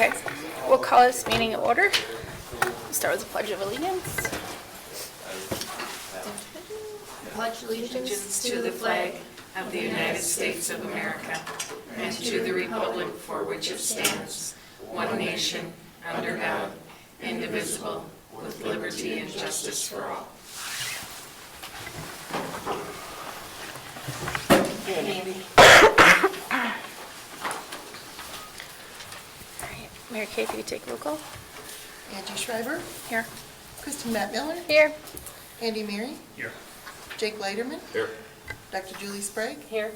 Okay, we'll call this meeting in order. Start with the Pledge of Allegiance. Pledge allegiance to the flag of the United States of America and to the republic for which it stands, one nation, under God, indivisible, with liberty and justice for all. All right, Mary Kay, if you could take roll call. Angie Schreiber, Here. Kristen Matt Miller, Here. Andy Mary, Here. Jake Leiderman, Here. Dr. Julie Sprague, Here.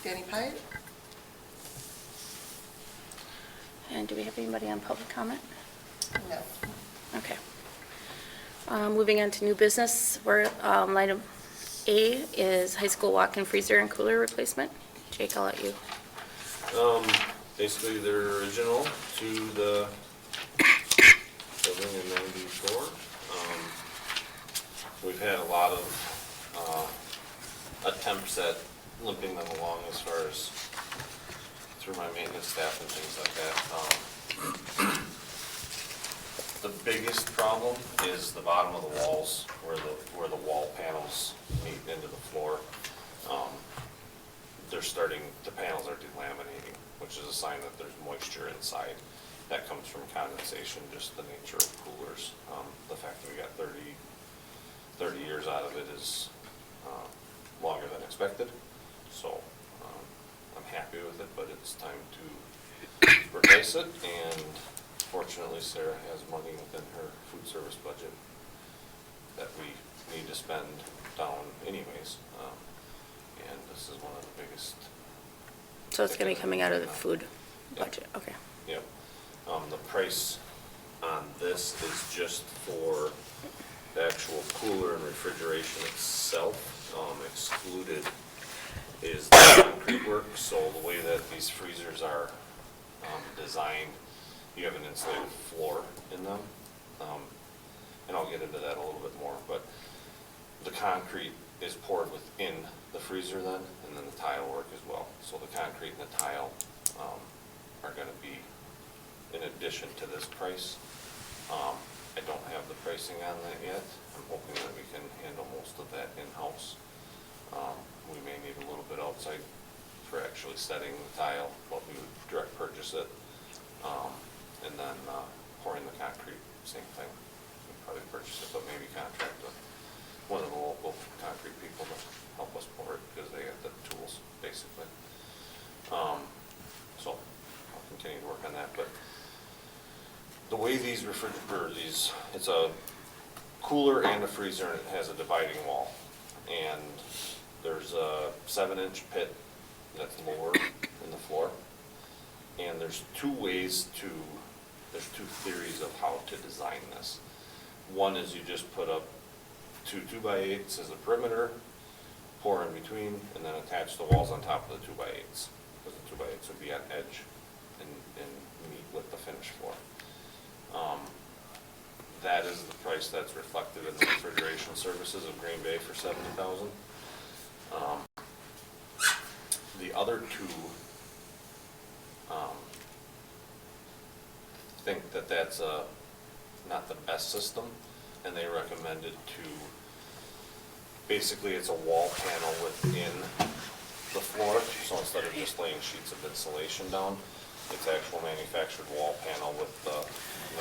Danny Pyatt. And do we have anybody on public comment? No. Okay. Moving on to new business, where item A is high school walk-in freezer and cooler replacement. Jake, I'll let you. Basically, they're original to the building in '94. We've had a lot of attempts at limping them along as far as through my maintenance staff and things like that. The biggest problem is the bottom of the walls where the wall panels meet into the floor. The panels are delaminating, which is a sign that there's moisture inside. That comes from condensation, just the nature of coolers. The fact that we got 30 years out of it is longer than expected. So I'm happy with it, but it's time to replace it. And fortunately, Sarah has money within her food service budget that we need to spend down anyways. And this is one of the biggest. So it's going to be coming out of the food budget, okay. Yep. The price on this is just for the actual cooler and refrigeration itself. Excluded is the concrete work. So the way that these freezers are designed, you have an insulated floor in them. And I'll get into that a little bit more, but the concrete is poured within the freezer then, and then the tile work as well. So the concrete and the tile are going to be in addition to this price. I don't have the pricing on that yet. I'm hoping that we can handle most of that in-house. We may need a little bit outside for actually setting the tile, but we would direct purchase it. And then pouring the concrete, same thing. We'd probably purchase it, but maybe contract with one of the local concrete people to help us pour it because they have the tools, basically. So I'll continue to work on that. But the way these refrigerators, it's a cooler and a freezer, and it has a dividing wall. And there's a 7-inch pit that's lower in the floor. And there's two theories of how to design this. One is you just put up two 2x8s as a perimeter, pour in between, and then attach the walls on top of the 2x8s. Because the 2x8s would be on edge and meet with the finished floor. That is the price that's reflected in the refrigeration services of Green Bay for $70,000. The other two think that that's not the best system, and they recommended to, basically it's a wall panel within the floor, so instead of just laying sheets of insulation down, it's actual manufactured wall panel with the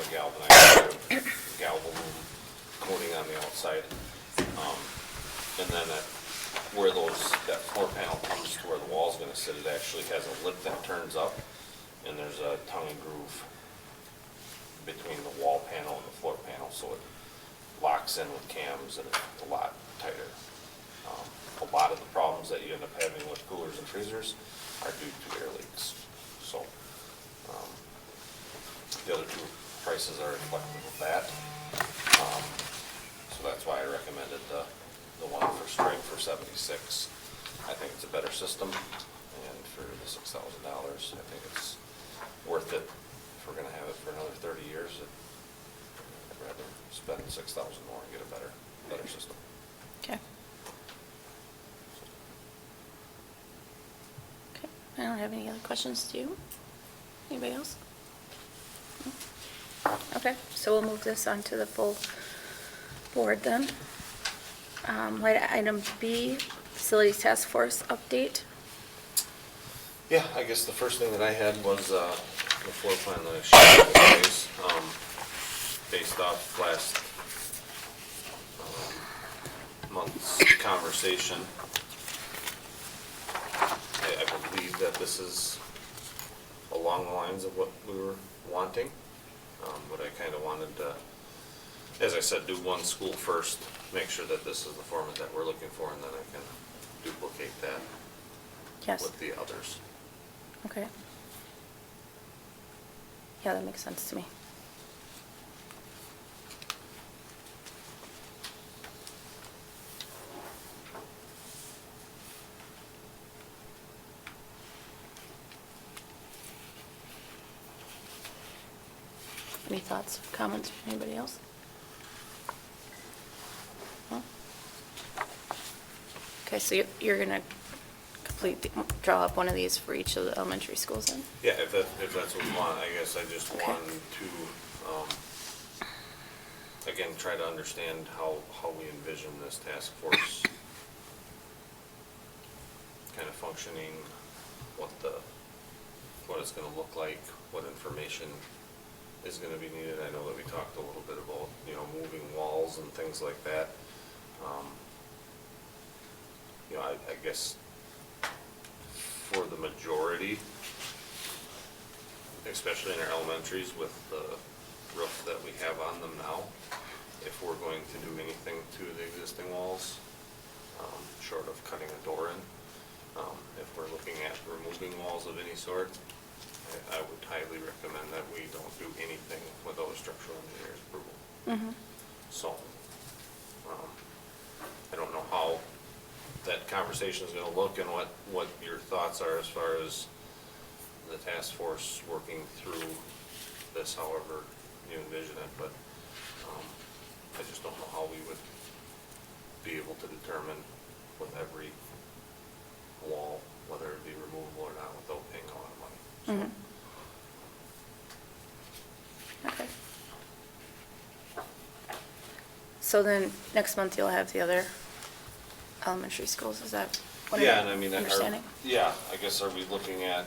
galvanized galvalume coating on the outside. And then where that floor panel comes to where the wall's gonna sit, it actually has a lip that turns up, and there's a tongue and groove between the wall panel and the floor panel, so it locks in with cams and it's a lot tighter. A lot of the problems that you end up having with coolers and freezers are due to air leaks. So the other two prices are reflective of that. So that's why I recommended the one for Strike for $76. I think it's a better system, and for the $6,000, I think it's worth it. If we're gonna have it for another 30 years, I'd rather spend $6,000 more and get a better system. Okay. Okay, I don't have any other questions. Do you? Anybody else? Okay, so we'll move this on to the full board then. Item B, Facilities Task Force update. Yeah, I guess the first thing that I had was the floor plan that I shared with you guys, based off last month's conversation. I believe that this is along the lines of what we were wanting, but I kind of wanted to, as I said, do one school first, make sure that this is the format that we're looking for, and then I can duplicate that Yes, with the others. okay. Yeah, that makes sense to me. Any thoughts, comments from anybody else? No? Okay, so you're gonna draw up one of these for each of the elementary schools then? Yeah, if that's what we want, I guess I just Okay. wanted to, again, try to understand how we envision this task force kind of functioning, what it's gonna look like, what information is gonna be needed. I know that we talked a little bit about, moving walls and things like that. I guess for the majority, especially in our elementaries with the roof that we have on them now, if we're going to do anything to the existing walls, short of cutting a door in, if we're looking at removing walls of any sort, I would highly recommend that we don't do anything without a structural engineer's approval. Mm-hmm. So, I don't know how that conversation is gonna look and what your thoughts are as far as the task force working through this, however you envision it, but, I just don't know how we would be able to determine with every wall, whether it be removable or not, without paying a lot of money. So, Mm-hmm. Okay. So then, next month you'll have the other elementary schools, is that what Yeah, I'm and I mean, understanding? yeah, I guess are we looking at,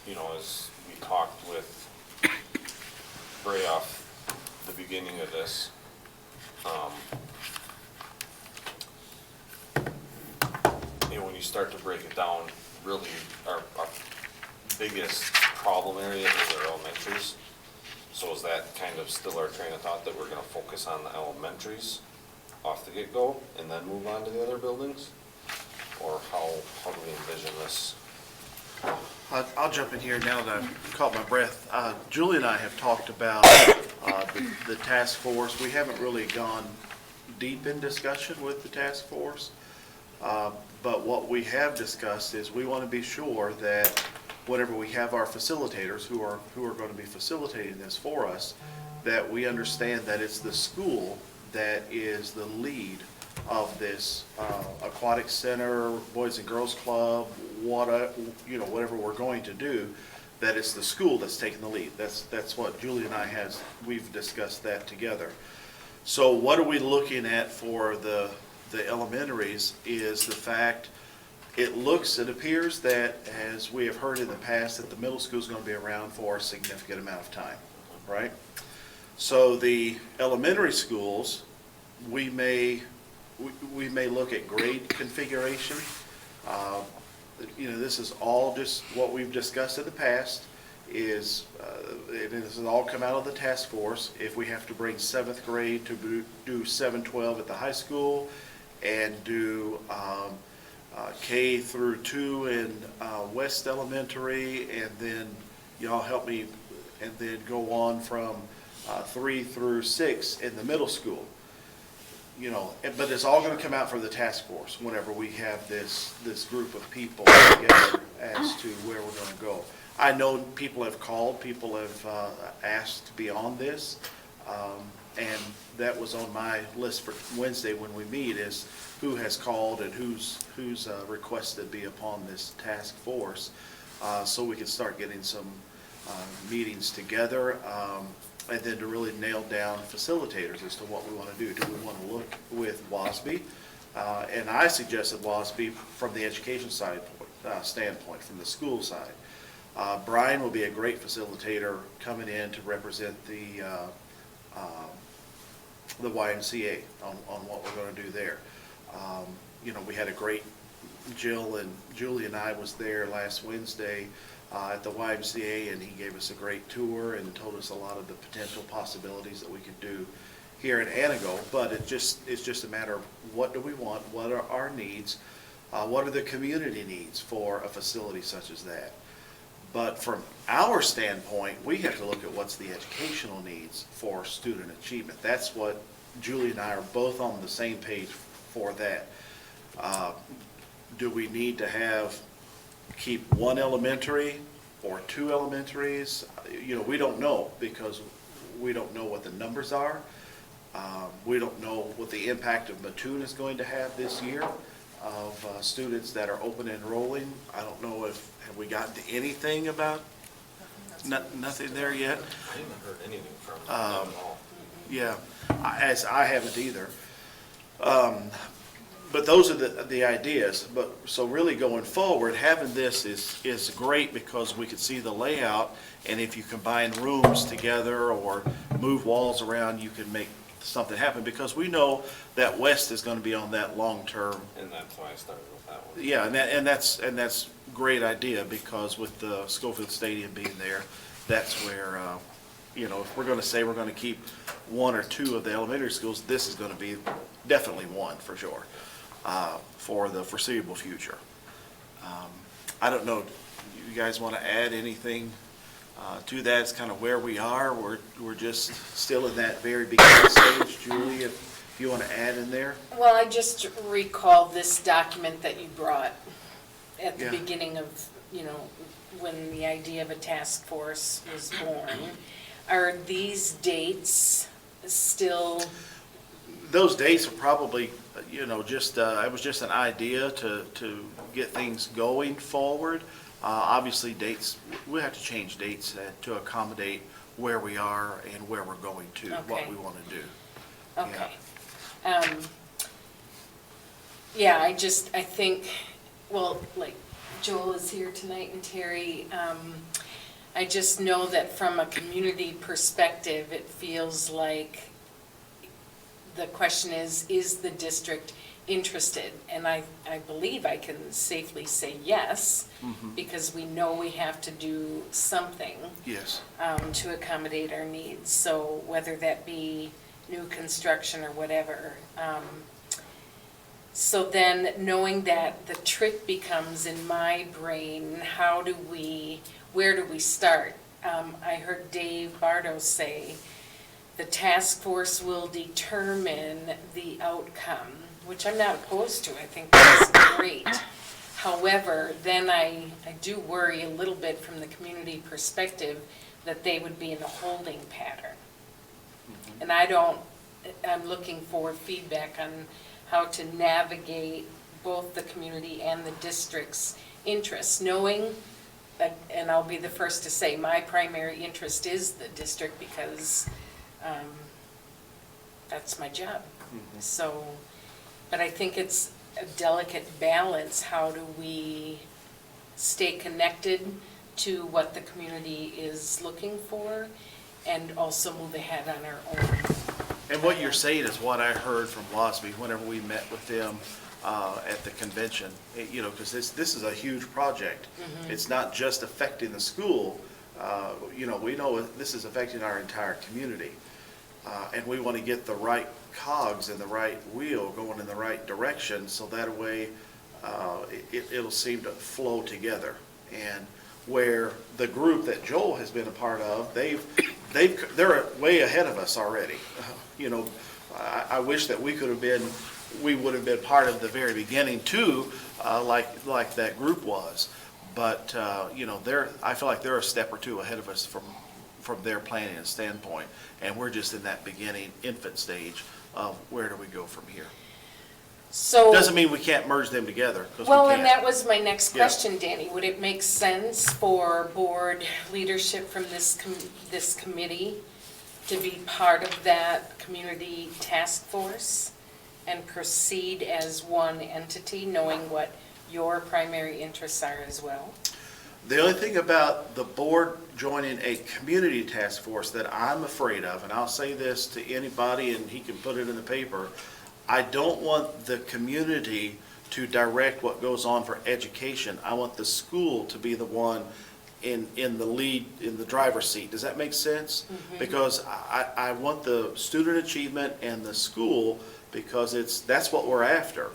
as we talked with Bray off the beginning of this, when you start to break it down, really our biggest problem area is our elementaries. So is that kind of still our train of thought, that we're gonna focus on the elementaries off the get-go and then move on to the other buildings? Or how do we envision this? I'll jump in here now that I've caught my breath. Julie and I have talked about the task force. We haven't really gone deep in discussion with the task force. But what we have discussed is we want to be sure that whenever we have our facilitators who are going to be facilitating this for us, that we understand that it's the school that is the lead of this aquatic center, Boys and Girls Club, whatever we're going to do, that it's the school that's taking the lead. That's what Julie and I we've discussed that together. So what are we looking at for the elementaries is the fact, it appears that, as we have heard in the past, that the middle school is going to be around for a significant amount of time, right? So the elementary schools, we may look at grade configuration. This is all just what we've discussed in the past, this has all come out of the task force. If we have to bring 7th grade to do 7-12 at the high school and do K through 2 in West Elementary, and then y'all help me, and then go on from 3 through 6 in the middle school. But it's all going to come out from the task force whenever we have this group of people together as to where we're going to go. I know people have called, people have asked to be on this, and that was on my list for Wednesday when we meet, is who has called and who's requested to be upon this task force, so we can start getting some meetings together. And then to really nail down facilitators as to what we want to do. Do we want to look with WASB? And I suggested WASB from the education side standpoint, from the school side. Brian will be a great facilitator coming in to represent the YMCA on what we're going to do there. You know, we had a great, Jill and Julie and I was there last Wednesday at the YMCA, and he gave us a great tour and told us a lot of the potential possibilities that we could do here in Antigo. But it's just a matter of what do we want, what are our needs, what are the community needs for a facility such as that. But from our standpoint, we have to look at what's the educational needs for student achievement. That's what Julie and I are both on the same page for that. Do we need to keep one elementary or two elementaries? You know, we don't know, because we don't know what the numbers are. We don't know what the impact of Mattoon is going to have this year of students that are open enrolling. I don't know have we gotten to anything about, nothing there yet? I haven't heard anything from them at all. Yeah, as I haven't either. But those are the ideas. But so really going forward, having this is great because we can see the layout, and if you combine rooms together or move walls around, you can make something happen, because we know that West is going to be on that long term. And that's why I started with that one. Yeah, and that's great idea, because with the Schofield Stadium being there, that's where, you know, if we're going to say we're going to keep one or two of the elementary schools, this is going to be definitely one for sure, for the foreseeable future. I don't know, you guys want to add anything to that? It's kind of where we are. We're just still in that very beginning stage. Julie, if you want to add in there? Well, I just recall this document that you brought at the Yeah. beginning of, you know, when the idea of a task force was born. Are these dates still? Those dates are probably, you know, just, it was just an idea to get things going forward. Obviously, dates, we have to change dates to accommodate where we are and where we're going to, what Okay. we want to do. Okay. Yeah, I think, well, like Joel is here tonight and Terry, I just know that from a community perspective, it feels like the question is the district interested? And I believe I can safely say yes, because we know we have to do something Yes. to accommodate our needs. So whether that be new construction or whatever. So then, knowing that, the trick becomes in my brain, where do we start? I heard Dave Bardo say, the task force will determine the outcome, which I'm not opposed to. I think that's great. However, then I do worry a little bit from the community perspective that they would be in a holding pattern. And I'm looking for feedback on how to navigate both the community and the district's interests, knowing, and I'll be the first to say, my primary interest is the district, because that's my job. So, but I think it's a delicate balance. How do we stay connected to what the community is looking for and also move ahead on our own? And what you're saying is what I heard from WASB whenever we met with them at the convention. You know, because this is a huge project. It's not just affecting the school. You know, we know this is affecting our entire community. And we want to get the right cogs and the right wheel going in the right direction, so that way it'll seem to flow together. And where the group that Joel has been a part of, they're way ahead of us already. You know, I wish that we would have been part of the very beginning too, like that group was. But you know, I feel like they're a step or two ahead of us from their planning standpoint, and we're just in that beginning infant stage of where do we go from here. So. Doesn't mean we can't merge them together, 'cause we Well, and can. that was my next Yeah. question, Danny. Would it make sense for board leadership from this committee to be part of that community task force and proceed as one entity, knowing what your primary interests are as well? The only thing about the board joining a community task force that I'm afraid of, and I'll say this to anybody and he can put it in the paper, I don't want the community to direct what goes on for education. I want the school to be the one in the lead, in the driver's seat. Does that make sense? Because I want the student achievement and the school, because that's what we're after.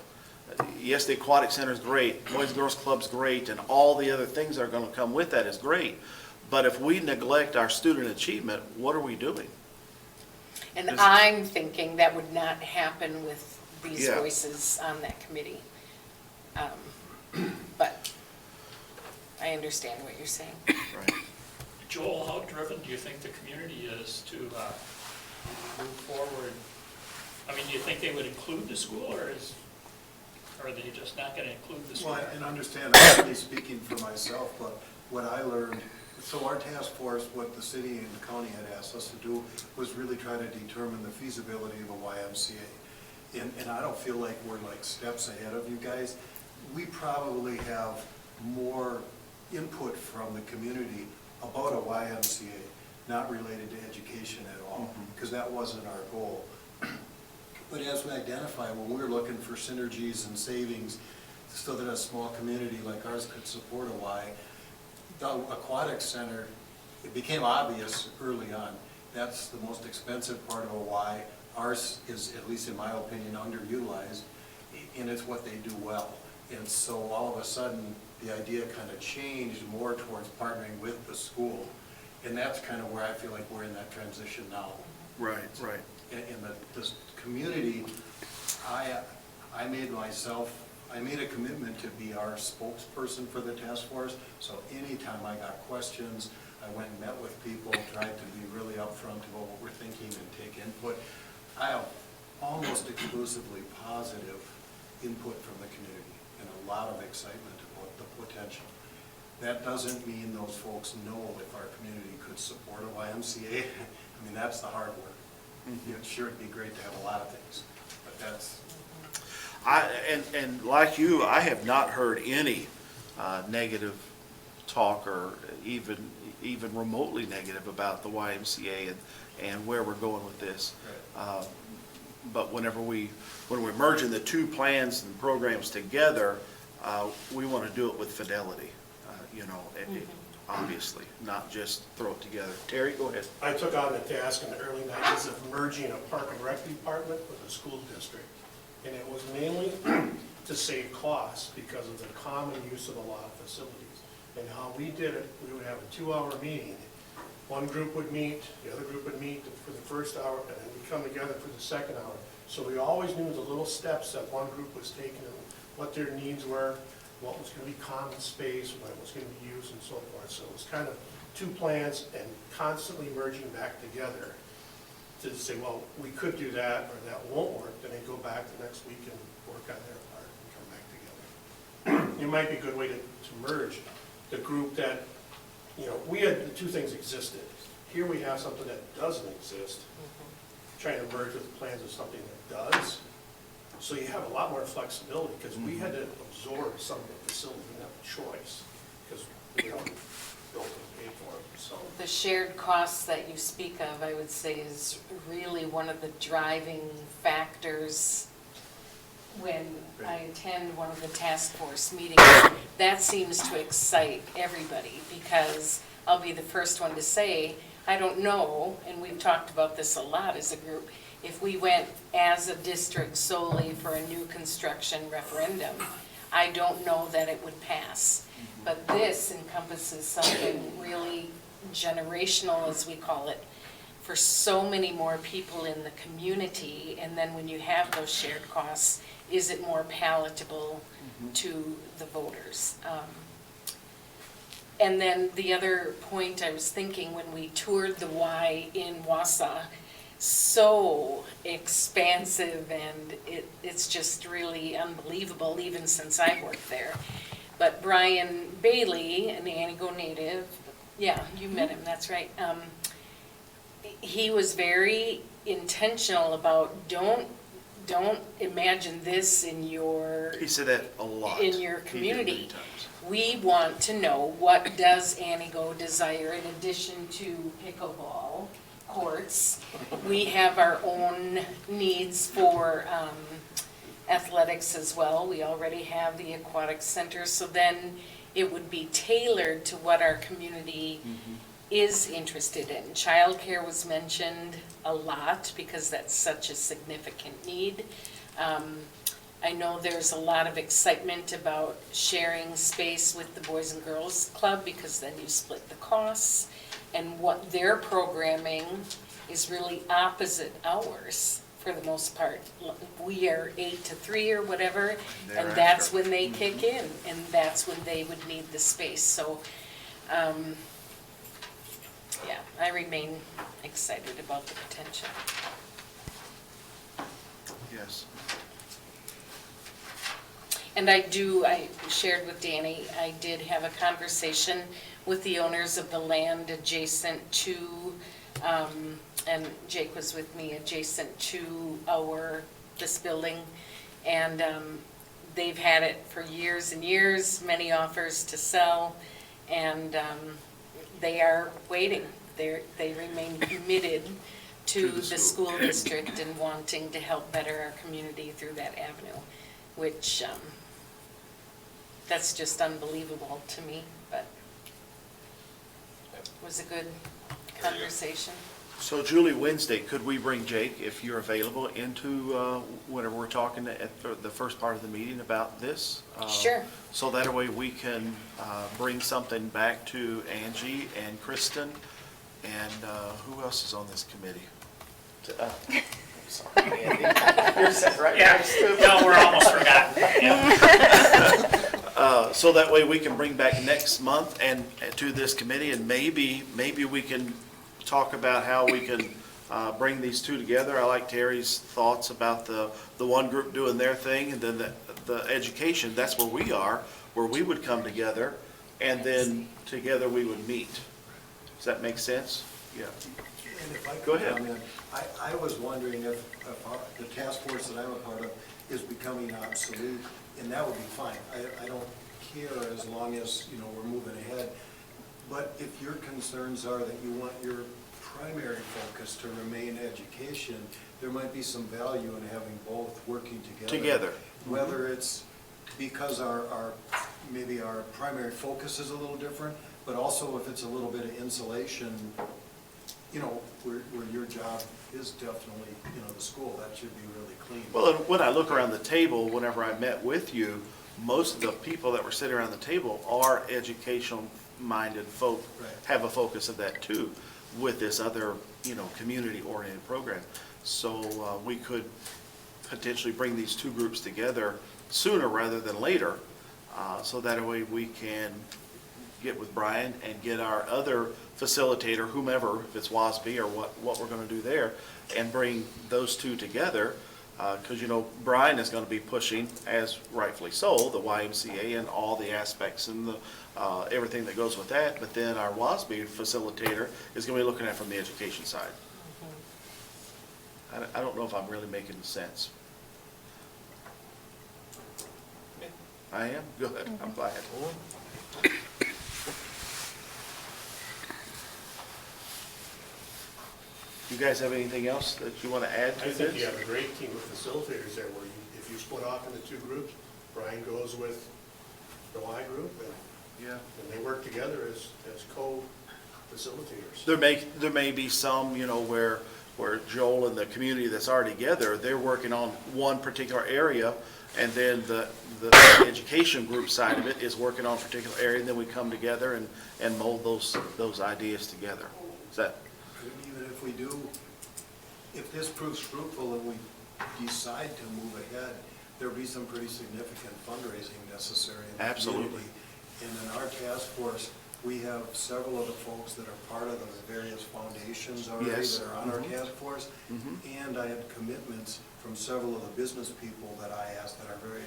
Yes, the aquatic center is great, Boys and Girls Club's great, and all the other things that are going to come with that is great. But if we neglect our student achievement, what are we doing? And I'm thinking that would not happen with these Yeah. voices on that committee. But I understand what you're saying. Right. Joel, how driven do you think the community is to move forward? I mean, do you think they would include the school, or are they just not going to include the school? Well, and understand, I'm only speaking for myself, but what I learned, so our task force, what the city and the county had asked us to do was really try to determine the feasibility of a YMCA. And I don't feel like we're like steps ahead of you guys. We probably have more input from the community about a YMCA, not related to education at all, because that wasn't our goal. But as we identify, when we're looking for synergies and savings so that a small community like ours could support a Y, the aquatic center, it became obvious early on, that's the most expensive part of a Y. Ours is, at least in my opinion, underutilized, and it's what they do well. And so all of a sudden, the idea kind of changed more towards partnering with the school. And that's kind of where I feel like we're in that transition now. Right, right. In this community, I made a commitment to be our spokesperson for the task force. So anytime I got questions, I went and met with people, tried to be really upfront about what we're thinking and take input. I have almost exclusively positive input from the community and a lot of excitement about the potential. That doesn't mean those folks know if our community could support a YMCA. I mean, that's the hard work. Sure, it'd be great to have a lot of things, but that's. And like you, I have not heard any negative talk or even remotely negative about the YMCA and where we're going with this. But whenever we're merging the two plans and programs together, we want to do it with fidelity, obviously, not just throw it together. Terry, go ahead. I took on the task in the early 90s of merging a park and rec department with a school district. And it was mainly to save costs because of the common use of a lot of facilities. And how we did it, we would have a 2-hour meeting. One group would meet, the other group would meet for the first hour, and then we'd come together for the second hour. So we always knew the little steps that one group was taking and what their needs were, what was going to be common space, what was going to be used, and so forth. So it was kind of two plans and constantly merging back together to say, well, we could do that, or that won't work, then they go back the next week and work on their part and come back together. It might be a good way to merge the group that, we had the two things existed. Here we have something that doesn't exist, trying to merge with the plans of something that does. So you have a lot more flexibility, because we had to absorb some of the facilities, we didn't have a choice, because we don't build and pay for them, so. The shared costs that you speak of, I would say, is really one of the driving factors when I attend one of the task force meetings. That seems to excite everybody, because I'll be the first one to say, I don't know, and we've talked about this a lot as a group, if we went as a district solely for a new construction referendum, I don't know that it would pass. But this encompasses something really generational, as we call it, for so many more people in the community. And then when you have those shared costs, is it more palatable to the voters? And then the other point I was thinking, when we toured the Y in Wausau, so expansive, and it's just really unbelievable, even since I worked there. But Brian Bailey, an Antigo native, yeah, you met him, that's right. he was very intentional about, don't imagine this in your He said that a lot. in your He did community. many times. We want to know, what does Antigo desire in addition to pickleball courts? We have our own needs for athletics as well. We already have the aquatic center, so then it would be tailored to what our community is interested in. Childcare was mentioned a lot because that's such a significant need. I know there's a lot of excitement about sharing space with the Boys and Girls Club because then you split the costs. And what their programming is really opposite ours for the most part. We are 8 to 3 or whatever, and that's Thereafter. when they kick in, and that's when they would need the space. So, yeah, I remain excited about the potential. Yes. And I shared with Danny, I did have a conversation with the owners of the land adjacent to, and Jake was with me, adjacent to this building. And they've had it for years and years, many offers to sell, and they are waiting. They remain committed to the school district and wanting to help better our community through that avenue, which, that's just unbelievable to me, but it was a good conversation. So Julie, Wednesday, could we bring Jake, if you're available, into whenever we're talking at the first part of the meeting about this? Sure. So that way we can bring something back to Angie and Kristen, and who else is on this committee? Sorry, Andy. You're sitting right next to me. No, we're almost forgotten. Yeah. So that way we can bring back next month and to this committee, and maybe we can talk about how we can bring these two together. I like Terry's thoughts about the one group doing their thing, and then the education, that's where we are, where we would come together, and then together we would meet. Does that make sense? Yeah. And if I could Go ahead. comment, I was wondering if the task force that I'm a part of is becoming obsolete, and that would be fine. I don't care as long as, we're moving ahead. But if your concerns are that you want your primary focus to remain education, there might be some value in having both working together. Together. Whether it's because maybe our primary focus is a little different, but also if it's a little bit of insulation, where your job is definitely, the school, that should be really clean. Well, and when I look around the table, whenever I met with you, most of the people that were sitting around the table are educational-minded folk, Right. have a focus of that too, with this other, community-oriented program. So we could potentially bring these two groups together sooner rather than later, so that way we can get with Brian and get our other facilitator, whomever, if it's WASB or what we're going to do there, and bring those two together. Because, Brian is going to be pushing, as rightfully so, the YMCA and all the aspects and the everything that goes with that. But then our WASB facilitator is going to be looking at it from the education side. I don't know if I'm really making sense. I am? Good. I'm glad. You guys have anything else that you want to add to I this? think you have a great team of facilitators there, where if you split off into two groups, Brian goes with the Y group, Yeah. and they work together as co-facilitators. There may be some, where Joel and the community that's already together, they're working on one particular area, and then the education group side of it is working on a particular area, and then we come together and mold those ideas together. Is that? Even if we do, if this proves fruitful and we decide to move ahead, there'll be some pretty significant fundraising necessary in the Absolutely. community. And in our task force, we have several of the folks that are part of those various foundations already Yes. that are on our Mhm. task force. And I had commitments from several of the business people that I asked that are very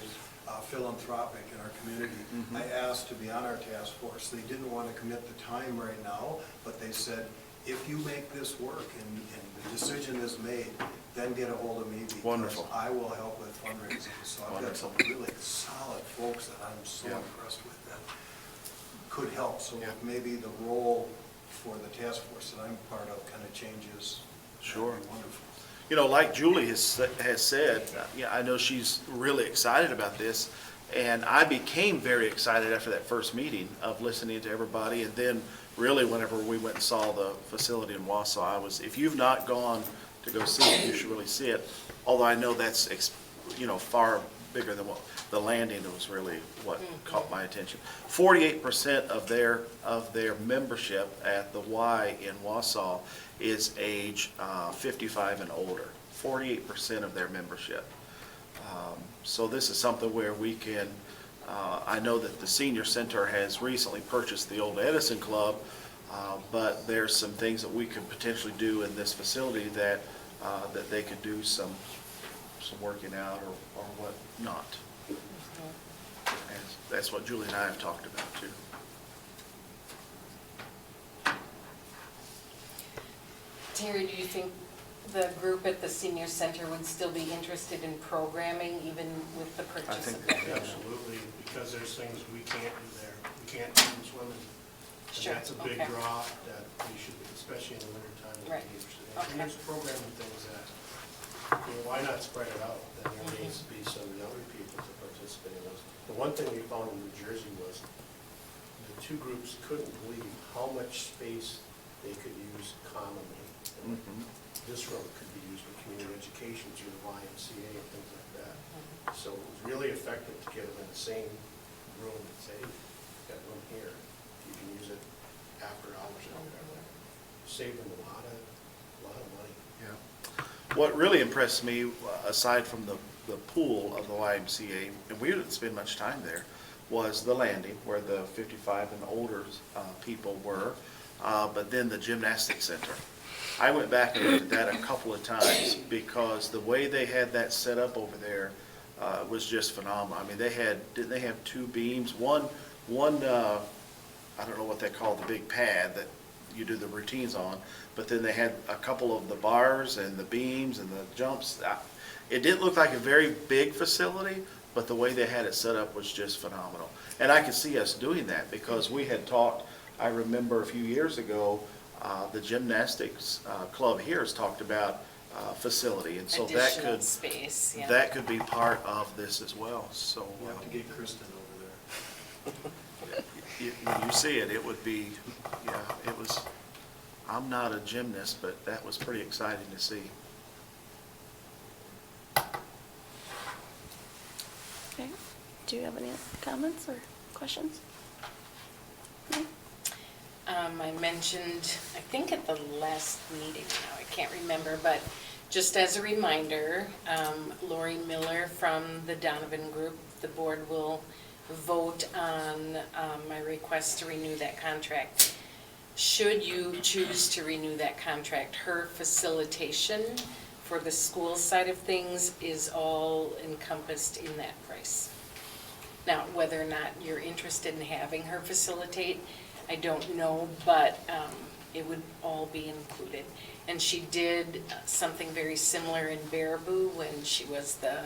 philanthropic in our community. I asked to be on our task force. They didn't want to commit the time right now, but they said, if you make this work and the decision is made, then get a hold of me. Because Wonderful. I will help with fundraising. So I've got some really solid folks that I'm so Yeah. impressed with that could help. So Yeah. if maybe the role for the task force that I'm part of kind of changes. Sure. that'd be wonderful. You know, like Julie has said, yeah, I know she's really excited about this, and I became very excited after that first meeting of listening to everybody, and then really whenever we went and saw the facility in Wausau, if you've not gone to go see it, you should really see it, although I know that's, far bigger than what, the landing was really what caught my attention. 48% of their membership at the Y in Wausau is age 55 and older, 48% of their membership. So this is something where we can, I know that the senior center has recently purchased the old Edison Club, but there's some things that we could potentially do in this facility that they could do some working out or whatnot. And that's what Julie and I have talked about too. Terry, do you think the group at the senior center would still be interested in programming even with the purchase think of that? Absolutely, because there's things we can't do there. We can't do in swimming. Sure, And that's a big okay. draw that we should, especially in the winter time, we'd Right, be interested in. okay. And there's programming things that, why not spread it out? Then there Mm-hmm. needs to be some younger people to participate in those. The one thing we found in New Jersey was the two groups couldn't believe how much space they could use commonly. Mhm. This room could be used for community education through the YMCA and things like that. Mm-hmm. So it was really effective to get them in the same room and say, hey, you've got room here, you can use it after hours or whatever. Saved them a lot of money. Yeah. What really impressed me, aside from the pool of the YMCA, and we didn't spend much time there, was the landing where the 55 and older people were, but then the gymnastics center. I went back and looked at that a couple of times because the way they had that set up over there was just phenomenal. I mean, didn't they have two beams? One, I don't know what they call the big pad that you do the routines on, but then they had a couple of the bars and the beams and the jumps. It didn't look like a very big facility, but the way they had it set up was just phenomenal. And I could see us doing that because we had talked, I remember a few years ago, the gymnastics club here has talked about facility, and so that Additional could, space, yeah. that could be part of this as well, so. We'll have to get Kristen over there. When you see it, it would be, yeah, it was, I'm not a gymnast, but that was pretty exciting to see. Okay. Do you have any comments or questions? No? I mentioned, I think at the last meeting now, I can't remember, but just as a reminder, Lori Miller from the Donovan Group, the board will vote on my request to renew that contract. Should you choose to renew that contract, her facilitation for the school side of things is all encompassed in that price. Now, whether or not you're interested in having her facilitate, I don't know, but it would all be included. And she did something very similar in Baraboo when she was the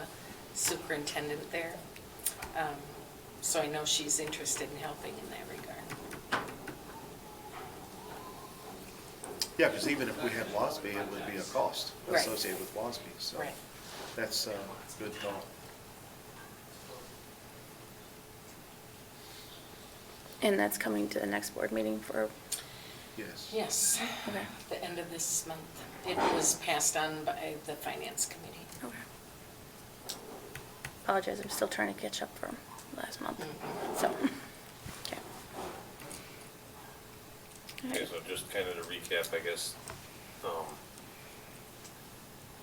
superintendent there. So I know she's interested in helping in that regard. Yeah, because even if we had WASB, it would be a cost Right. associated with WASB, so Right. that's a good thought. And that's coming to the next board meeting for, Yes. Yes, okay, the end of this month. It was passed on by the finance committee. okay. Apologize, I'm still trying to catch up from last month, so, okay. All Okay, right. so just kind of to recap, I guess,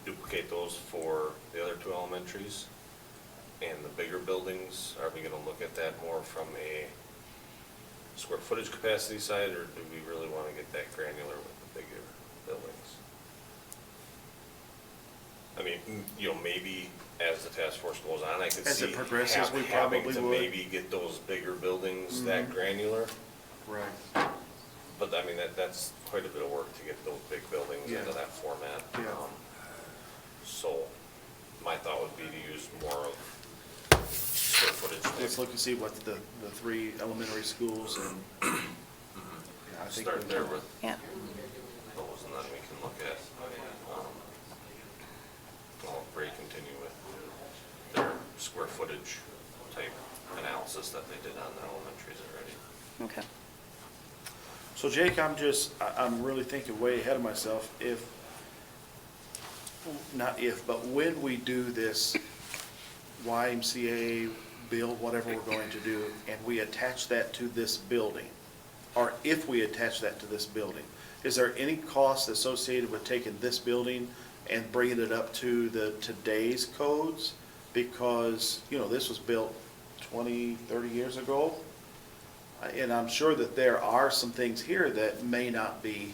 duplicate those for the other two elementaries and the bigger buildings. Are we gonna look at that more from a square footage capacity side, or do we really wanna get that granular with the bigger buildings? I mean, maybe as the task force goes on, I could see. As it progresses, we having probably to would. maybe get those bigger buildings that granular. Right. But I mean, that's quite a bit of work to get those big buildings Yeah. into that format. Yeah. So my thought would be to use more of square footage. Let's look and see what the three elementary schools and, yeah, I think. Start there with Yeah. those, and then we can look at, well, Ray continue with their square footage type analysis that they did on the elementaries already. Okay. So Jake, I'm really thinking way ahead of myself. Not if, but when we do this YMCA build, whatever we're going to do, and we attach that to this building, or if we attach that to this building, is there any cost associated with taking this building and bringing it up to the today's codes? Because, this was built 20, 30 years ago. And I'm sure that there are some things here that may not be.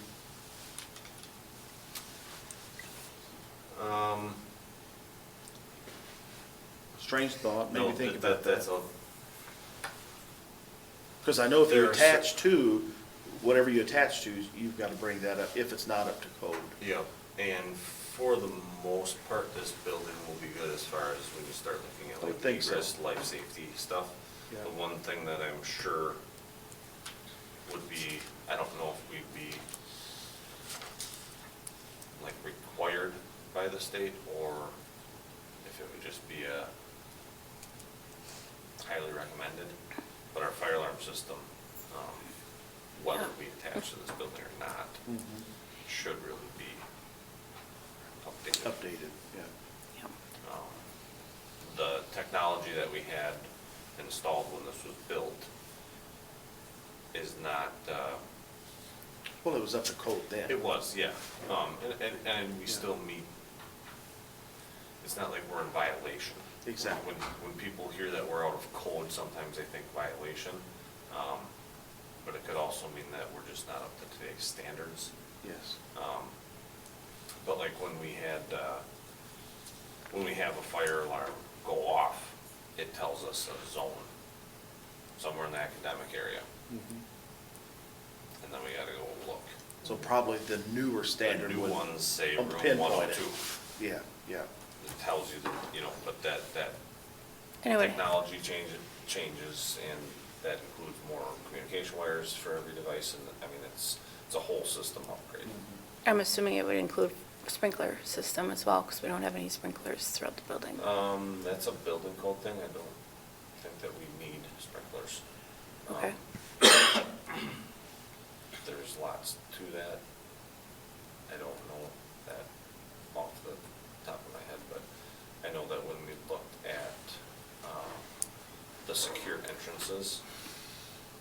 Strange thought, No, maybe think about that. that's a, Because I know if you There are attach to, whatever you attach to, you've got to bring that up if it's not up to code. yep, and for the most part, this building will be good as far as when you start looking at I would like think so. egress, life safety stuff. Yeah. The one thing that I'm sure would be, I don't know if we'd be like required by the state, or if it would just be a highly recommended, but our fire alarm system, whether we attach to this building or not, should really be updated. Updated, yeah. Yeah. The technology that we had installed when this was built is not, Well, it was up to code then. it was, yeah. And we Yeah. still meet, it's not like we're in violation. Exactly. When people hear that we're out of code, sometimes they think violation. But it could also mean that we're just not up to today's standards. Yes. But like when we have a fire alarm go off, it tells us a zone somewhere in the academic area. And then we gotta go look. So probably the newer The standard new would. ones say would room pinpoint it. 102. Yeah, yeah. It tells you that, but that Anyway, technology changes, and that includes more communication wires for every device, and I mean, it's a whole system upgrade. I'm assuming it would include sprinkler system as well, because we don't have any sprinklers throughout the building. That's a building code thing, I don't think that we need sprinklers. Okay. There's lots to that. I don't know that off the top of my head, but I know that when we looked at the secure entrances,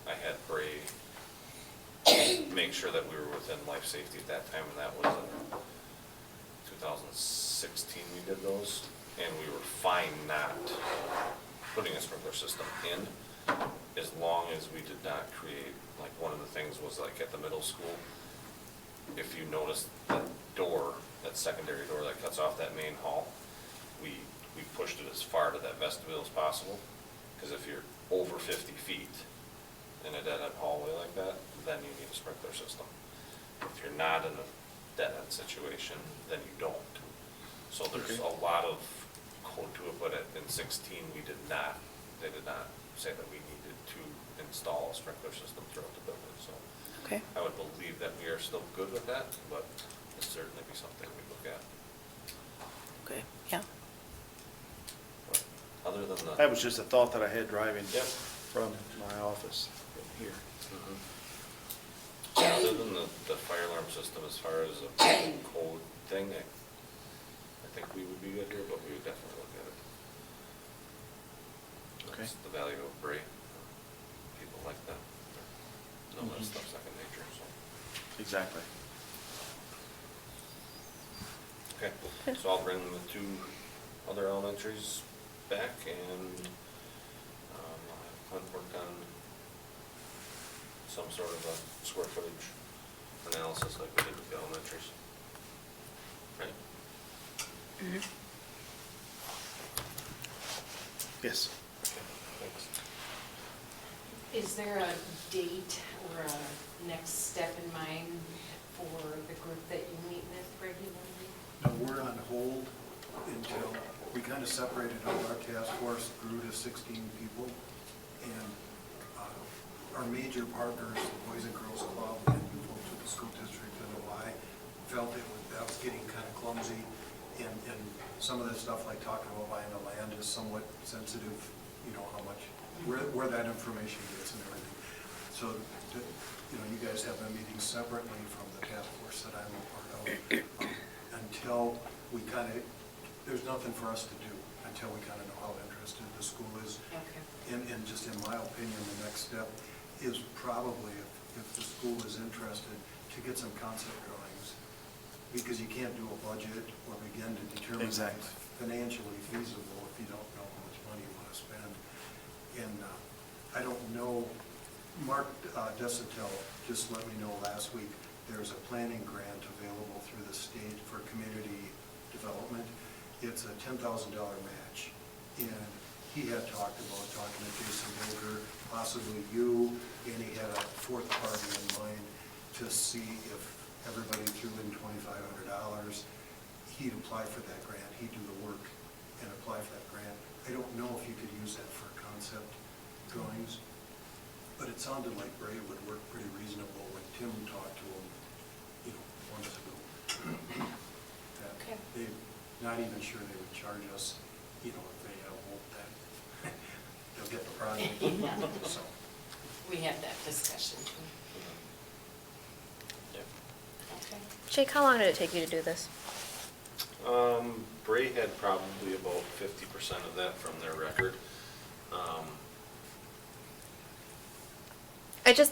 I had Bray make sure that we were within life safety at that time, and that was in 2016 we did those, and we were fine not putting a sprinkler system in, as long as we did not create, like, one of the things was like at the middle school, if you notice that door, that secondary door that cuts off that main hall, we pushed it as far to that vestibule as possible, because if you're over 50 feet in a dead-end hallway like that, then you need a sprinkler system. If you're not in a dead-end situation, then you don't. So there's Okay. a lot of code to it, but in 16, they did not say that we needed to install a sprinkler system throughout the building, so Okay. I would believe that we are still good with that, but it'd certainly be something we look at. Okay, yeah. But other than the. That was just a thought that I had driving Yep. from my office here. Other than the fire alarm system, as far as a code thing, I think we would be good here, but we would definitely look at it. Okay. That's the value of Bray. People like that. Know that stuff's second nature, so. Exactly. Okay, so I'll bring the two other elementaries back, and I'll have Clint work on some sort of a square footage analysis like we did with the elementaries. Right? Yes. Okay, thanks. Is there a date or a next step in mind for the group that you meet with regularly? Now, we're on hold until, we kind of separated out our task force, grew to 16 people, and our major partners, the Boys and Girls Club and folks with the school district and the Y, felt that was getting kind of clumsy, and some of the stuff like talking about buying the land is somewhat sensitive, you know, how much, where that information gets and everything. So, you guys have been meeting separately from the task force that I'm a part of, until we kind of, there's nothing for us to do until we kind of know how interested the school is. Okay. And just in my opinion, the next step is probably, if the school is interested, to get some concept drawings. Because you can't do a budget or begin to determine if Exactly. it's financially feasible if you don't know how much money you want to spend. And I don't know, Mark Desatel just let me know last week, there's a planning grant available through the state for community development. It's a $10,000 match. And he had talked about talking to Jason Hilger, possibly you, and he had a fourth party in mind to see if everybody threw in $2,500. He'd apply for that grant, he'd do the work and apply for that grant. I don't know if you could use that for concept drawings, but it sounded like Bray would work pretty reasonable when Tim talked to him, months ago. That Okay. they're not even sure they would charge us, if they hope that they'll get the project. So, We had that discussion too. Yeah. Okay. Jake, how long did it take you to do this? Bray had probably about 50% of that from their record.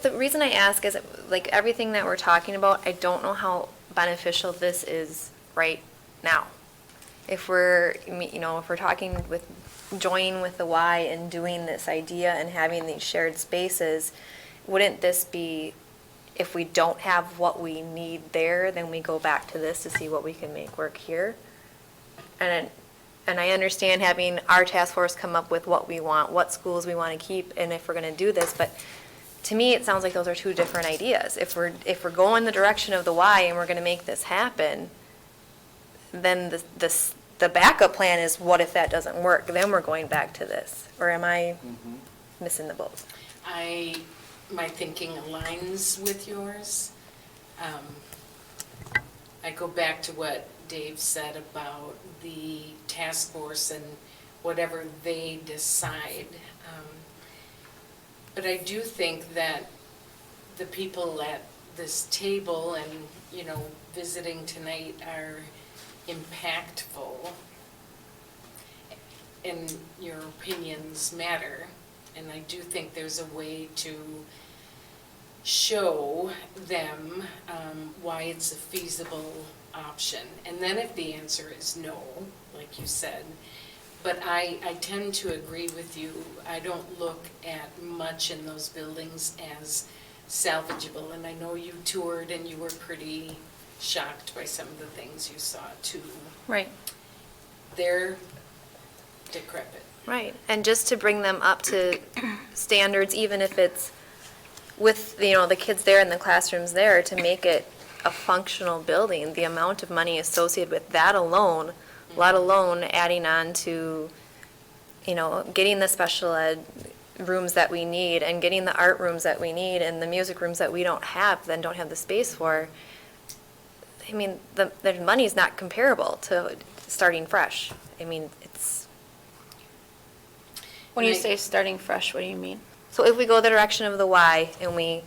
The reason I ask is, like, everything that we're talking about, I don't know how beneficial this is right now. If we're, if we're talking with, joining with the Y and doing this idea and having these shared spaces, wouldn't this be, if we don't have what we need there, then we go back to this to see what we can make work here? And I understand having our task force come up with what we want, what schools we want to keep, and if we're going to do this, but to me, it sounds like those are two different ideas. If we're going the direction of the Y and we're going to make this happen, then the backup plan is, what if that doesn't work? Then we're going back to this. Or am I missing the boat? My thinking aligns with yours. I go back to what Dave said about the task force and whatever they decide. But I do think that the people at this table and, visiting tonight are impactful, and your opinions matter. And I do think there's a way to show them why it's a feasible option. And then if the answer is no, like you said, but I tend to agree with you. I don't look at much in those buildings as salvageable. And I know you toured and you were pretty shocked by some of the things you saw too. Right. They're decrepit. Right. And just to bring them up to standards, even if it's with, the kids there and the classrooms there, to make it a functional building, the amount of money associated with that alone, let alone adding on to, getting the special ed rooms that we need and getting the art rooms that we need and the music rooms that we don't have the space for. I mean, the money's not comparable to starting fresh. I mean, it's. When you say starting fresh, what do you mean? So if we go the direction of the Y and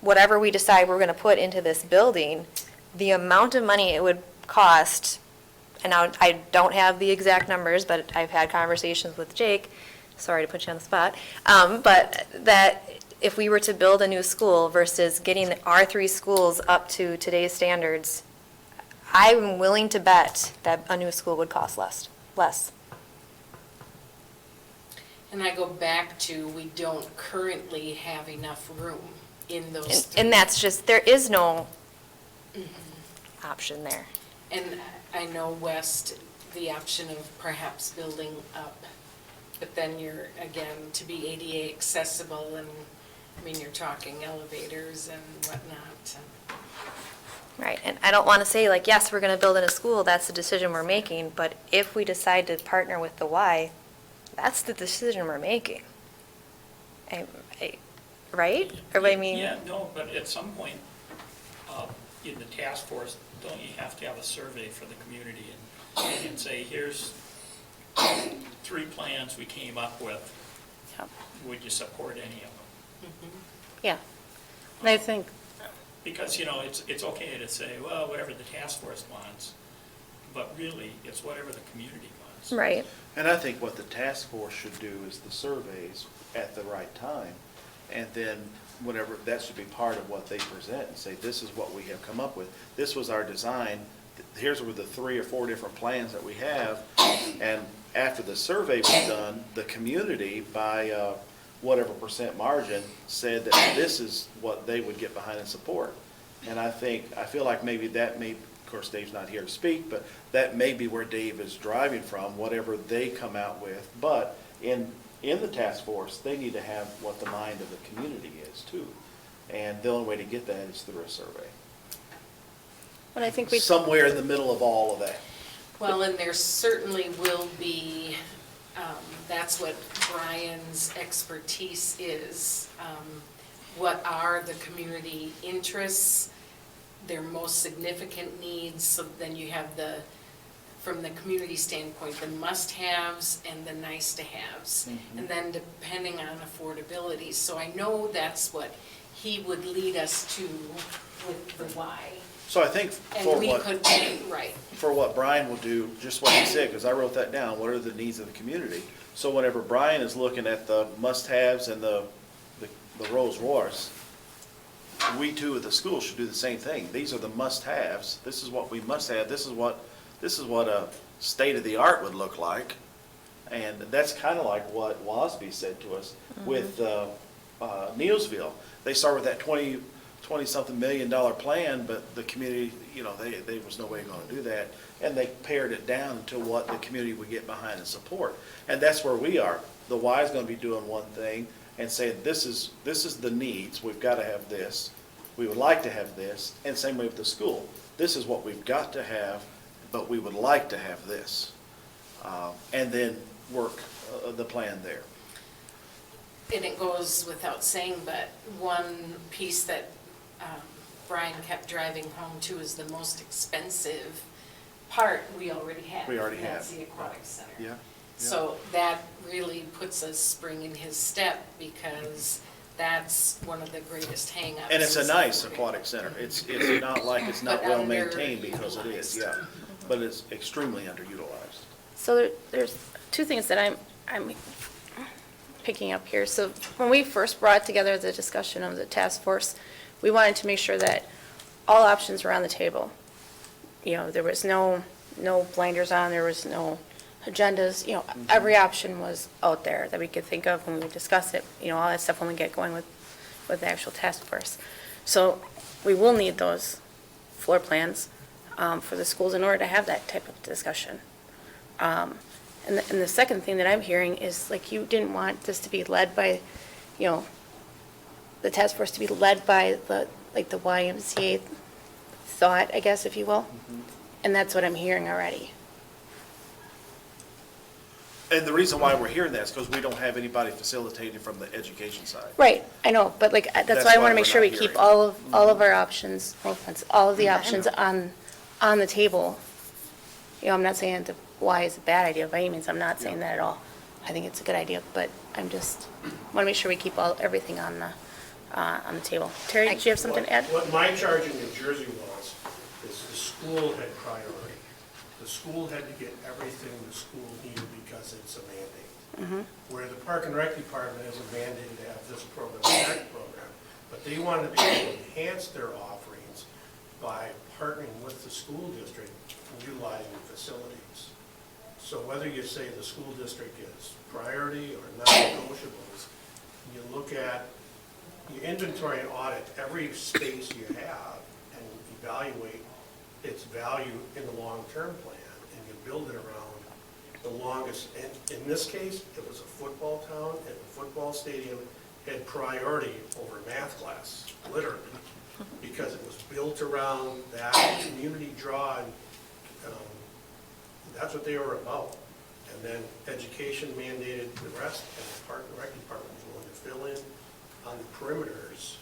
whatever we decide we're going to put into this building, the amount of money it would cost, and now I don't have the exact numbers, but I've had conversations with Jake, sorry to put you on the spot, but that if we were to build a new school versus getting our 3 schools up to today's standards, I'm willing to bet that a new school would cost less. And I go back to, we don't currently have enough room in those three. And that's just, there is no option there. And I know West, the option of perhaps building up, but then you're, again, to be ADA accessible, and, you're talking elevators and whatnot. Right, and I don't want to say like, yes, we're going to build in a school, that's the decision we're making, but if we decide to partner with the Y, that's the decision we're making. Right? Or I mean, Yeah, no, but at some point, in the task force, don't you have to have a survey for the community and say, here's 3 plans we came up with, Yep. would you support any of them? Yeah. And I think, Because, it's okay to say, well, whatever the task force wants, but really, it's whatever the community wants. right, And I think what the task force should do is the surveys at the right time. And then whenever, that should be part of what they present and say, this is what we have come up with. This was our design. Here's were the 3 or 4 different plans that we have. And after the survey was done, the community by whatever percent margin said that this is what they would get behind and support. And I feel like maybe that may, of course, Dave's not here to speak, but that may be where Dave is driving from, whatever they come out with. But in the task force, they need to have what the mind of the community is too. And the only way to get that is through a survey. but I think we, Somewhere in the middle of all of that. Well, and there certainly will be, that's what Brian's expertise is. What are the community interests, their most significant needs? So then you have from the community standpoint, the must-haves and the nice-to-haves. And then depending on affordability. So I know that's what he would lead us to with the why. So I think And we could, right. for what Brian will do, just what he said, because I wrote that down, what are the needs of the community? So whenever Brian is looking at the must-haves and the Rolls Royce, we too at the school should do the same thing. These are the must-haves. This is what we must have. This is what a state-of-the-art would look like. And that's kind of like what WASB said to us with Neosville. They started with that 20-something million dollar plan, but the community, there was no way going to do that. And they pared it down to what the community would get behind and support. And that's where we are. The Y is going to be doing one thing and saying, this is the needs. We've got to have this. We would like to have this. And same way with the school. This is what we've got to have, but we would like to have this. And then work the plan there. And it goes without saying, but one piece that Brian kept driving home to is the most expensive part we already have. We already That's have. the aquatic center. Yeah. So that really puts a spring in his step because that's one of the greatest hangups. And it's a is nice affordability. aquatic center. It's not like it's not But well maintained because it is, underutilized. yeah. But it's extremely underutilized. so there's 2 things that I'm picking up here. So when we first brought together the discussion of the task force, we wanted to make sure that all options were on the table. There was no blinders on, there was no agendas, every option was out there that we could think of when we discuss it, all that stuff when we get going with the actual task force. So we will need those floor plans for the schools in order to have that type of discussion. And the second thing that I'm hearing is, like, you didn't want this to be led by, the task force to be led by the YMCA thought, I guess, if you will. And that's what I'm hearing already. And the reason why we're hearing that is because we don't have anybody facilitating from the education side. Right, I know, but like, that's That's why I why want to make we're sure we not keep hearing. all of our options, no offense, all of the options on the table. I'm not saying the Y is a bad idea by any means, I'm not saying that at all. I think it's a good idea, but I'm just, want to make sure we keep everything on the table. Terry, did you have something to add? What my charge in New Jersey was, is the school had priority. The school had to get everything the school needed because it's a mandate. Where the Park and Rec Department is a mandate to have this program, that program, but they wanted to be able to enhance their offerings by partnering with the school district and utilizing facilities. So whether you say the school district is priority or non-negotiables, you look at, you inventory and audit every space you have and evaluate its value in the long-term plan, and you build it around the longest, and in this case, it was a football town, and the football stadium had priority over math class, literally. because it was built around that community draw, and that's what they were about. And then education mandated the rest, and the Park and Rec Department was willing to fill in on the perimeters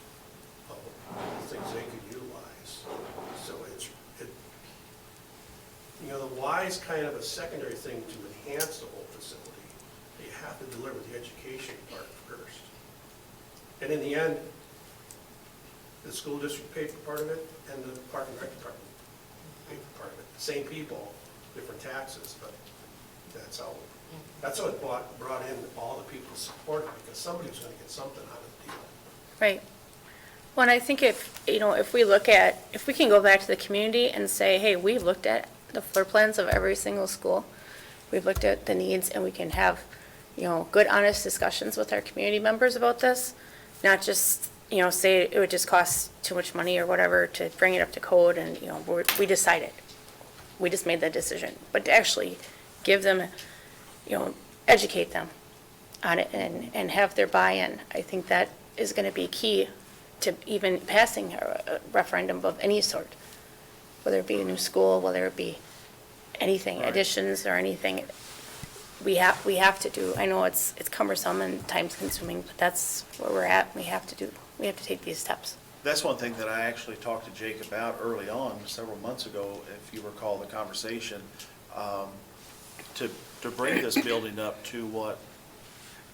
of things they could utilize. So the why is kind of a secondary thing to enhance the whole facility. You have to deliver the education part first. And in the end, the school district paid for part of it, and the Park and Rec Department paid for part of it. Same people, different taxes, but that's how it brought in all the people's support, because somebody was gonna get something out of the deal. Right. Well, and I think if we can go back to the community and say, hey, we've looked at the floor plans of every single school, we've looked at the needs, and we can have, good, honest discussions with our community members about this, not just, say it would just cost too much money or whatever to bring it up to code, and, we decided. We just made that decision. But to actually give them, educate them on it and have their buy-in, I think that is going to be key to even passing a referendum of any sort, whether it be a new school, whether it be anything, Right. additions or anything. We have to do, I know it's cumbersome and time-consuming, but that's where we're at. We have to take these steps. That's one thing that I actually talked to Jake about early on, several months ago, if you recall the conversation, to bring this building up to what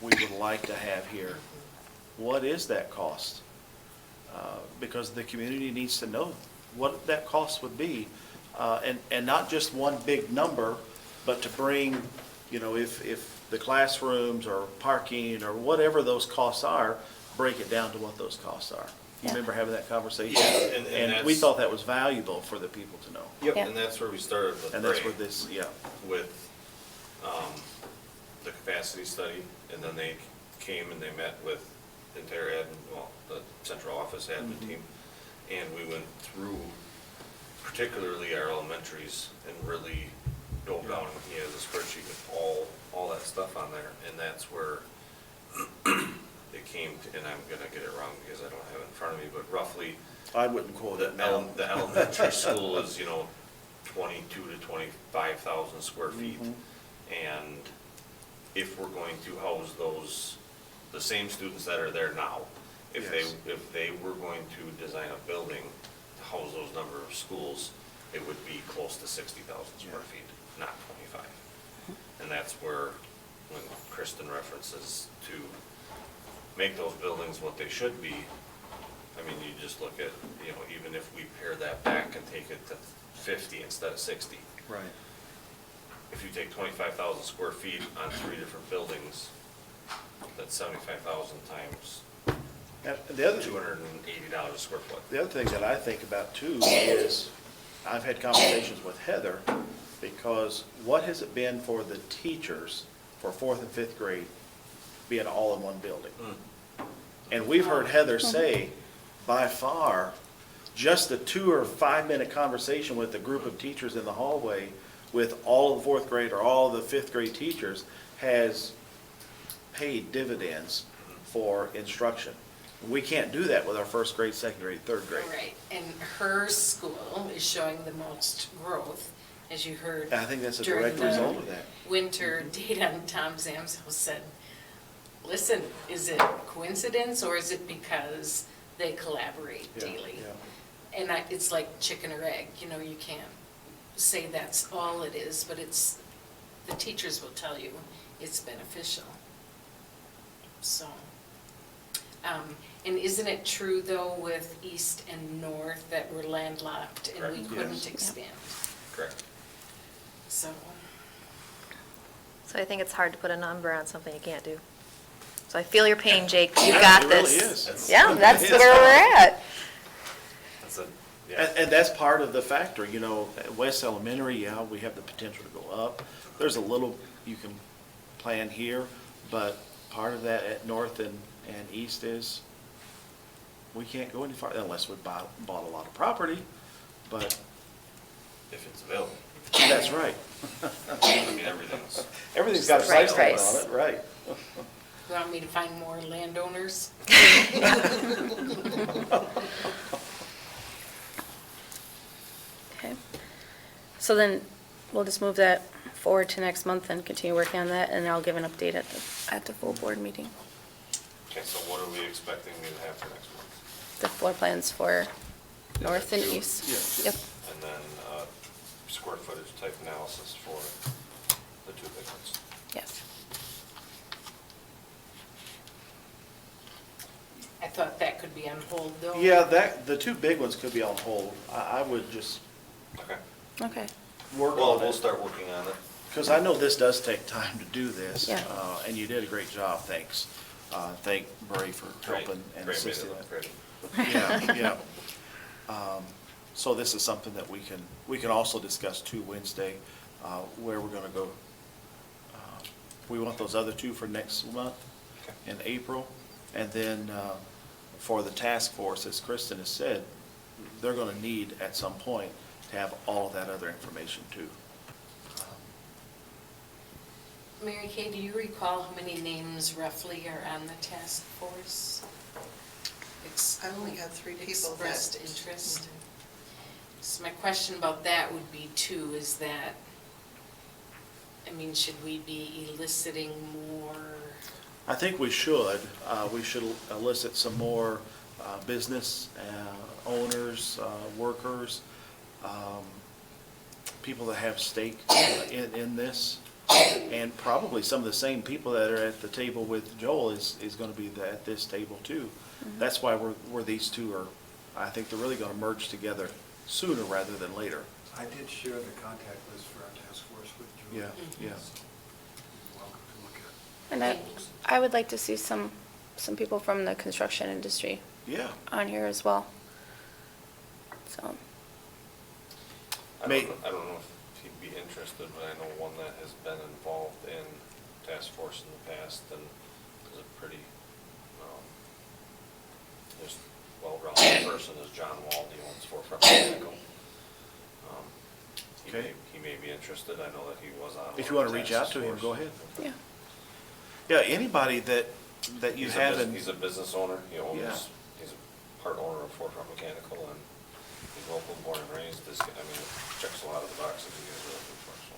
we would like to have here. What is that cost? Because the community needs to know what that cost would be, and not just one big number, but to bring, if the classrooms or parking or whatever those costs are, break it down to what those costs are. You Yeah. remember having that conversation? Yeah, and And we that's- thought that was valuable for the people to know. Yep, Yeah. and that's where we started with And that's Ray, where this, yeah. with the capacity study, and then they came and they met with the entire the central office admin team, and we went through particularly our elementaries and really dove down, he has a spreadsheet with all that stuff on there, and that's where it came to, and I'm gonna get it wrong because I don't have it in front of me, but roughly, I wouldn't quote it now. the elementary school is, 22 to 25,000 square feet. Mhm. And if we're going to house the same students that are there now, if Yes. they were going to design a building to house those number of schools, it would be close to 60,000 square Yeah. feet, not 25. And that's where, when Kristen references to make those buildings what they should be, I mean, you just look at, even if we pare that back and take it to 50 instead of 60. Right. If you take 25,000 square feet on 3 different buildings, that's 75,000 times And the other, $280 a square foot. the other thing that I think about too is, I've had conversations with Heather, because what has it been for the teachers for 4th and 5th grade being all in one building? And we've heard Heather say, by far, just a 2 or 5 minute conversation with a group of teachers in the hallway with all of the 4th grade or all of the 5th grade teachers has paid dividends for instruction. We can't do that with our 1st grade, 2nd grade, 3rd grade. Right, and her school is showing the most growth, as you heard. And I think that's a during direct the result of that. Winter data, Tom Zamso said, listen, is it coincidence or is it because they collaborate Yeah, daily? yeah. And it's like chicken or egg, you can't say that's all it is, but the teachers will tell you it's beneficial. So, and isn't it true though with east and north that we're landlocked and we Correct. couldn't Yes. expand? Correct. So, So I think it's hard to put a number on something you can't do. So I feel your pain, Jake. You Yeah, got it really this. is. Yeah, that's It is. where we're at. That's a, yeah. And that's part of the factor, at West Elementary, yeah, we have the potential to go up. There's a little you can plan here, but part of that at North and East is we can't go any farther unless we bought a lot of property, but If it's available. that's right. I mean, Everything's got a Right price tag price. on it, right. you want me to find more landowners? So then we'll just move that forward to next month and continue working on that, and I'll give an update at the full board meeting. Okay, so what are we expecting to have for next month? The floor plans for north and Two? east. Yeah. Yep. And then square footage type analysis for the two big ones. Yes. I thought that could be on hold, though. Yeah, the two big ones could be on hold. I would just Okay. Okay. work Well, on we'll it. start working on it. Because I know this does take time to do this. Yeah. And you did a great job, thanks. Thank Bray for Great. helping and Great, made it assisting. look pretty. Yeah, yeah. So this is something that we can also discuss too Wednesday, where we're gonna go. We want those other two for next month Okay. in April. And then for the task force, as Kristen has said, they're gonna need at some point to have all of that other information too. Mary Kay, do you recall how many names roughly are on the task force? I only had 3 people that. Expressed interest. So my question about that would be too, is that, I mean, should we be eliciting more? I think we should. We should elicit some more business owners, workers, people that have stake in this. And probably some of the same people that are at the table with Joel is going to be at this table too. That's why we're these two are, I think they're really going to merge together sooner rather than later. I did share the contact list for our task force with Julie. Yeah, yeah. So, you're welcome to look at. And I would like to see some people from the construction industry Yeah. on here as well. So, I May- don't know if he'd be interested, but I know one that has been involved in task force in the past and is a pretty, just well-rounded person is John Wald, he owns Forefront Mechanical. Okay. He may be interested, I know that he was on. If you one want of to the reach out task to him, force. go ahead. yeah. Yeah, anybody that you He's haven't. He's a business owner, he Yeah. owns, he's a part owner of Forefront Mechanical and he's local, born and raised, this, I mean, checks a lot of the boxes you guys are looking for, so,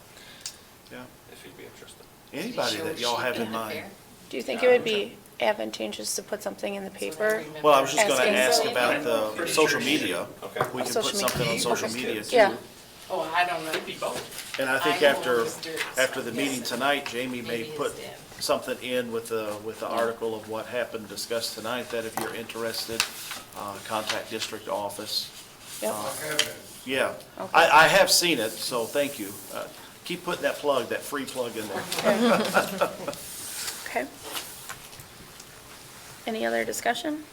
Yeah. if he'd be interested. Anybody that y'all have in mind. Do you think it would be advantageous to put something in the paper? Well, I was just gonna Asking ask somebody. about the Pretty social sure she media. Okay. We can Social put something on media. social Okay. media too. Yeah. Oh, I don't know. It'd be both. And I think I know after, Mr. after the Yes. meeting tonight, Jamie may Maybe his put dad. something in with the article of what happened discussed tonight, that if you're interested, contact district office. Yep. Yeah, Okay. I have seen it, so thank you. Keep putting that plug, that free plug in there. Okay. Any other discussion?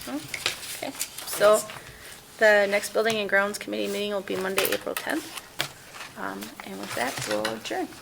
No? Okay, so the next Building and Grounds Committee meeting will be Monday, April 10th. And with that, we'll adjourn.